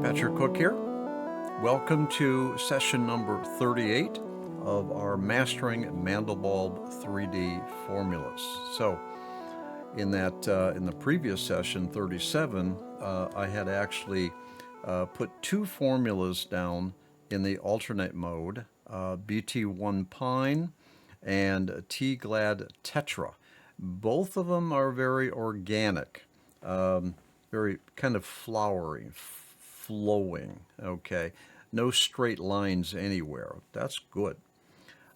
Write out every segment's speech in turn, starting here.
Patrick Cook here. Welcome to session number 38 of our Mastering Mandelbulb3D Formulas. So in the previous session, 37, I had actually put two formulas down in the alternate mode, BT1 Pine and T-Glad Tetra. Both of them are very organic, very kind of flowery, flowing, okay? No straight lines anywhere. That's good.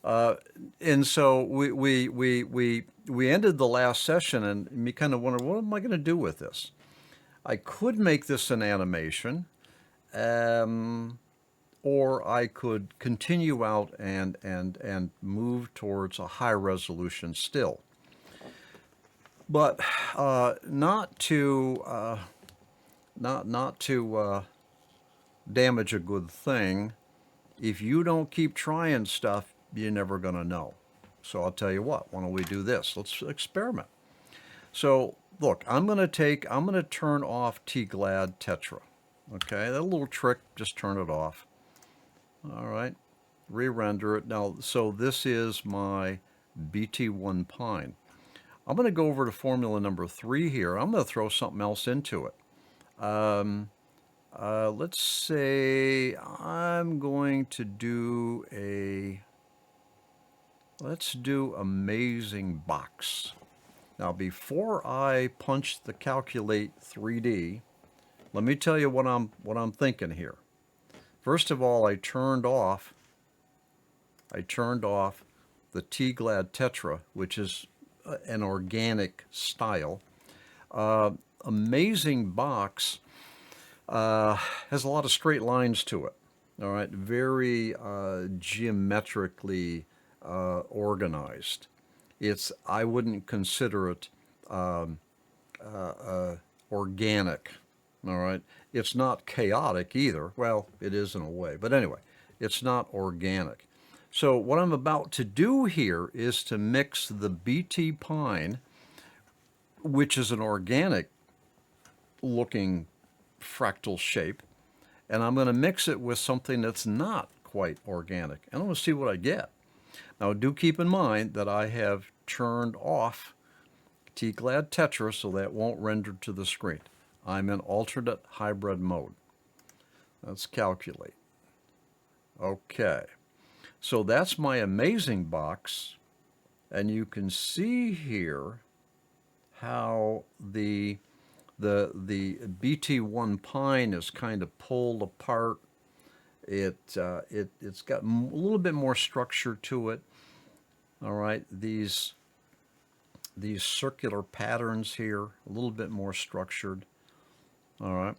And so we ended the last session and me kind of wondered, what am I going to do with this? I could make this an animation, or I could continue out and move towards a high resolution still. But not to damage a good thing. If you don't keep trying stuff, you're never going to know. So I'll tell you what, why don't we do this? Let's experiment. So look, I'm going to turn off T-Glad Tetra. Okay, that little trick, just turn it off. All right, re-render it. Now, so this is my BT1 Pine. I'm going to go over to formula number 3 here. I'm going to throw something else into it. Let's say I'm going to do let's do Amazing Box. Now, before I punch the Calculate 3D, let me tell you what I'm thinking here. First of all, I turned off the T-Glad Tetra, which is an organic style. Amazing Box has a lot of straight lines to it. All right, very geometrically organized. I wouldn't consider it organic. All right, it's not chaotic either. Well, it is in a way, but anyway, it's not organic. So what I'm about to do here is to mix the BT Pine, which is an organic looking fractal shape, and I'm going to mix it with something that's not quite organic, and I'm going to see what I get. Now, do keep in mind that I have turned off T-Glad Tetra, so that won't render to the screen. I'm in alternate hybrid mode. Let's calculate. Okay, so that's my Amazing Box, and you can see here how the BT1 Pine is kind of pulled apart. It's got a little bit more structure to it. All right, these circular patterns here, a little bit more structured. All right.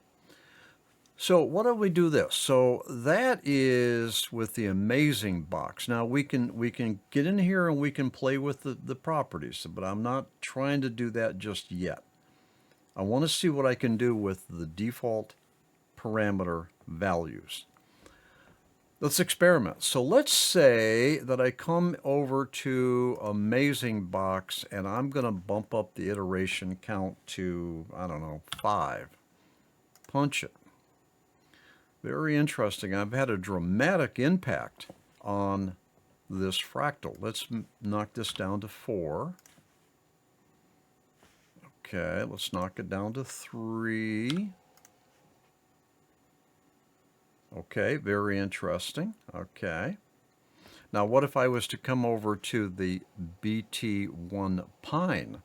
So what do we do this? So that is with the Amazing Box. Now we can get in here and we can play with the properties, but I'm not trying to do that just yet. I want to see what I can do with the default parameter values. Let's experiment. So let's say that I come over to Amazing Box and I'm going to bump up the iteration count to, I don't know, 5. Punch it. Very interesting. I've had a dramatic impact on this fractal. Let's knock this down to 4. Okay, let's knock it down to 3. Okay, very interesting. Okay. Now, what if I was to come over to the BT1 Pine?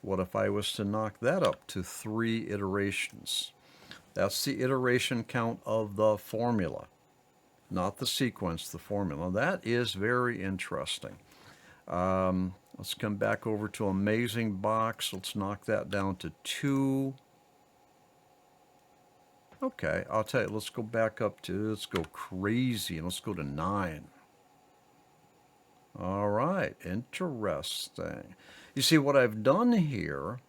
What if I was to knock that up to 3 iterations? That's the iteration count of the formula, not the sequence, the formula. That is very interesting. Let's come back over to Amazing Box. Let's knock that down to 2. Okay, I'll tell you, let's go back up to, let's go crazy, and let's go to 9. All right, interesting. You see, what I've done here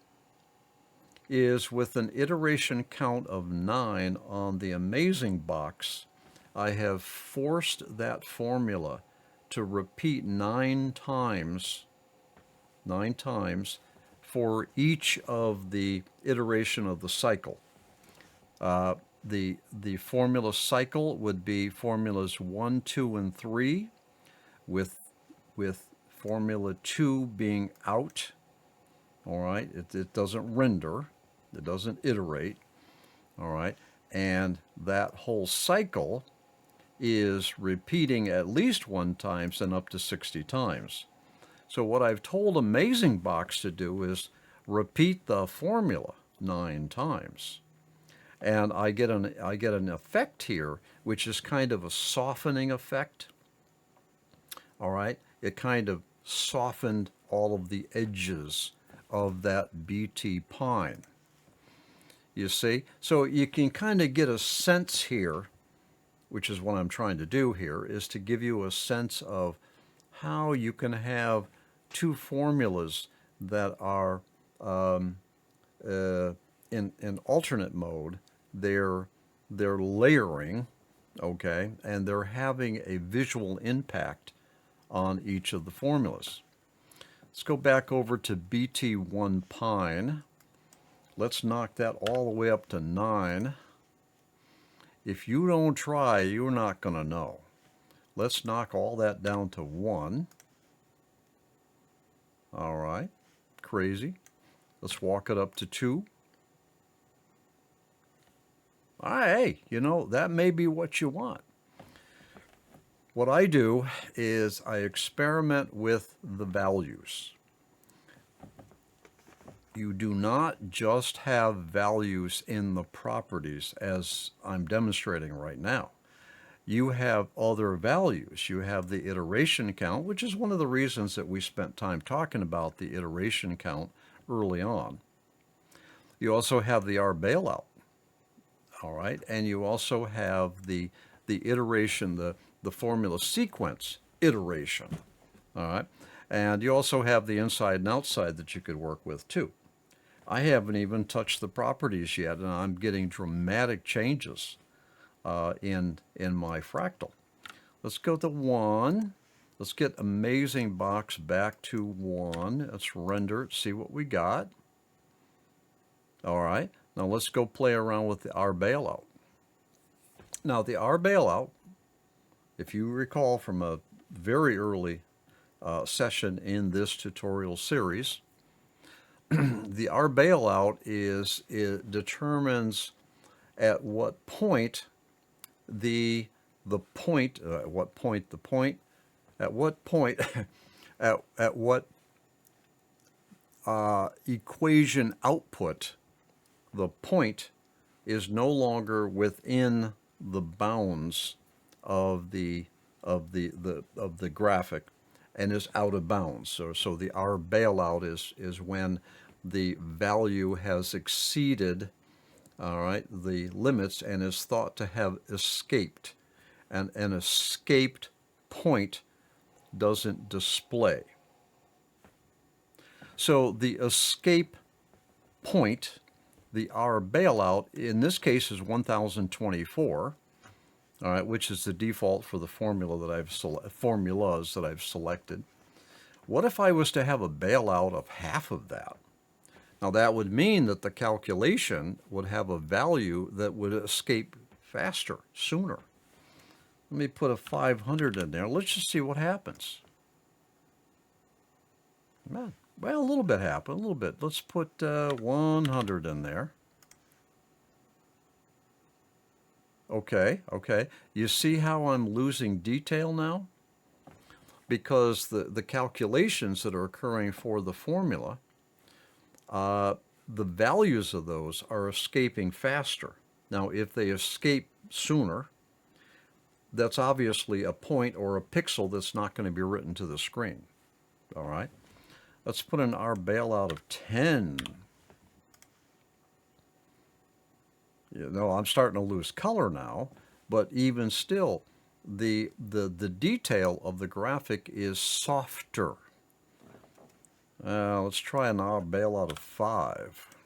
is with an iteration count of 9 on the Amazing Box, I have forced that formula to repeat 9 times for each of the iteration of the cycle. the formula cycle would be formulas 1, 2, and 3, with formula 2 being out. All right, it doesn't render, it doesn't iterate. All right, and that whole cycle is repeating at least 1 times and up to 60 times. So what I've told AmazingBox to do is repeat the formula 9 times. And I get an effect here, which is kind of a softening effect. All right, it kind of softened all of the edges of that BT pine. You see? So you can kind of get a sense here, which is what I'm trying to do here, is to give you a sense of how you can have 2 formulas that are in alternate mode. They're layering, okay, and they're having a visual impact on each of the formulas. Let's go back over to BT1 Pine. Let's knock that all the way up to 9. If you don't try, you're not going to know. Let's knock all that down to 1. All right, crazy. Let's walk it up to 2. Hey, you know, that may be what you want. What I do is I experiment with the values. You do not just have values in the properties as I'm demonstrating right now. You have other values. You have the iteration count, which is one of the reasons that we spent time talking about the iteration count early on. You also have the R bailout. All right, and you also have the iteration, the formula sequence iteration. All right, and you also have the inside and outside that you could work with too. I haven't even touched the properties yet, and I'm getting dramatic changes in my fractal. Let's go to 1. Let's get AmazingBox back to 1. Let's render it, see what we got. All right. Now let's go play around with the R bailout. Now the R bailout, if you recall from a very early session in this tutorial series, the R bailout it determines at what point at what equation output the point is no longer within the bounds of the graphic and is out of bounds. So the R bailout is when the value has exceeded, all right, the limits and is thought to have escaped. And an escaped point doesn't display. So the escape point, the R bailout, in this case is 1024, all right, which is the default for the formula that formulas that I've selected. What if I was to have a bailout of half of that? Now that would mean that the calculation would have a value that would escape faster, sooner. Let me put a 500 in there. Let's just see what happens. Well, a little bit happened, a little bit. Let's put 100 in there. Okay. You see how I'm losing detail now? Because the calculations that are occurring for the formula, the values of those are escaping faster. Now, if they escape sooner, that's obviously a point or a pixel that's not going to be written to the screen. All right. Let's put an R bailout of 10. You know, I'm starting to lose color now, but even still, the detail of the graphic is softer. Let's try an R bailout of 5.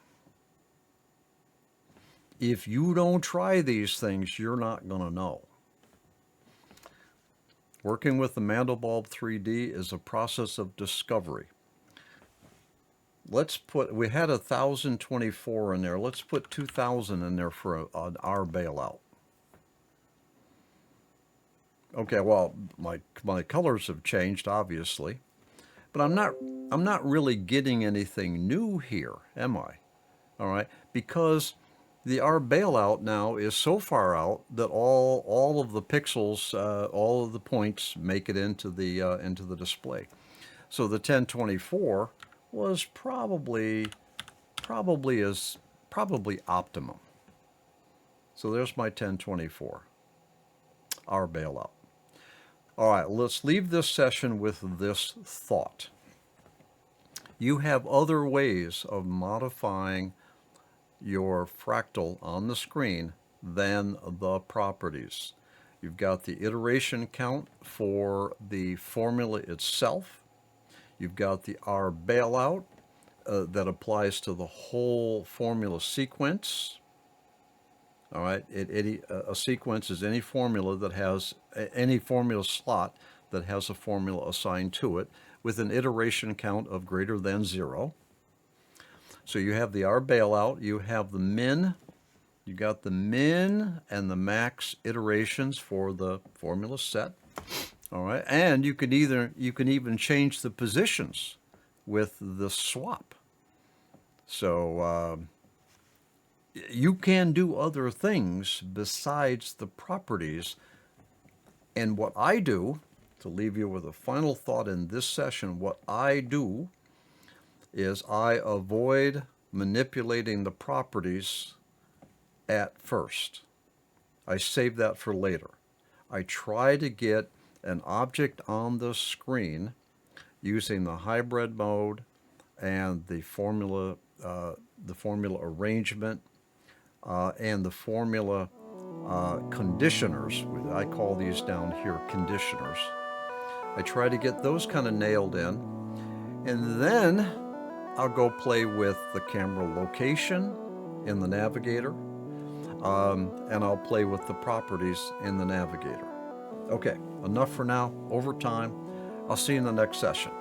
If you don't try these things, you're not going to know. Working with the Mandelbulb3D is a process of discovery. let's put, we had 1024 in there. Let's put 2000 in there for our bailout. Okay, well, my colors have changed, obviously, but I'm not really getting anything new here, am I? All right, because our bailout now is so far out that all of the pixels, all of the points make it into the display. So the 1024 was probably optimum. So there's my 1024, our bailout. All right, let's leave this session with this thought. You have other ways of modifying your fractal on the screen than the properties. You've got the iteration count for the formula itself. You've got the R bailout that applies to the whole formula sequence. All right, a sequence is any formula that has any formula slot that has a formula assigned to it with an iteration count of greater than 0. So you have the R bailout, you have the min, you got the min and the max iterations for the formula set. All right, and you can even change the positions with the swap. So you can do other things besides the properties. And what I do, to leave you with a final thought in this session, what I do is I avoid manipulating the properties at first. I save that for later. I try to get an object on the screen using the hybrid mode and the formula arrangement and the formula conditioners. I call these down here conditioners. I try to get those kind of nailed in, and then I'll go play with the camera location in the navigator, and I'll play with the properties in the navigator. Okay, enough for now. Over time. I'll see you in the next session.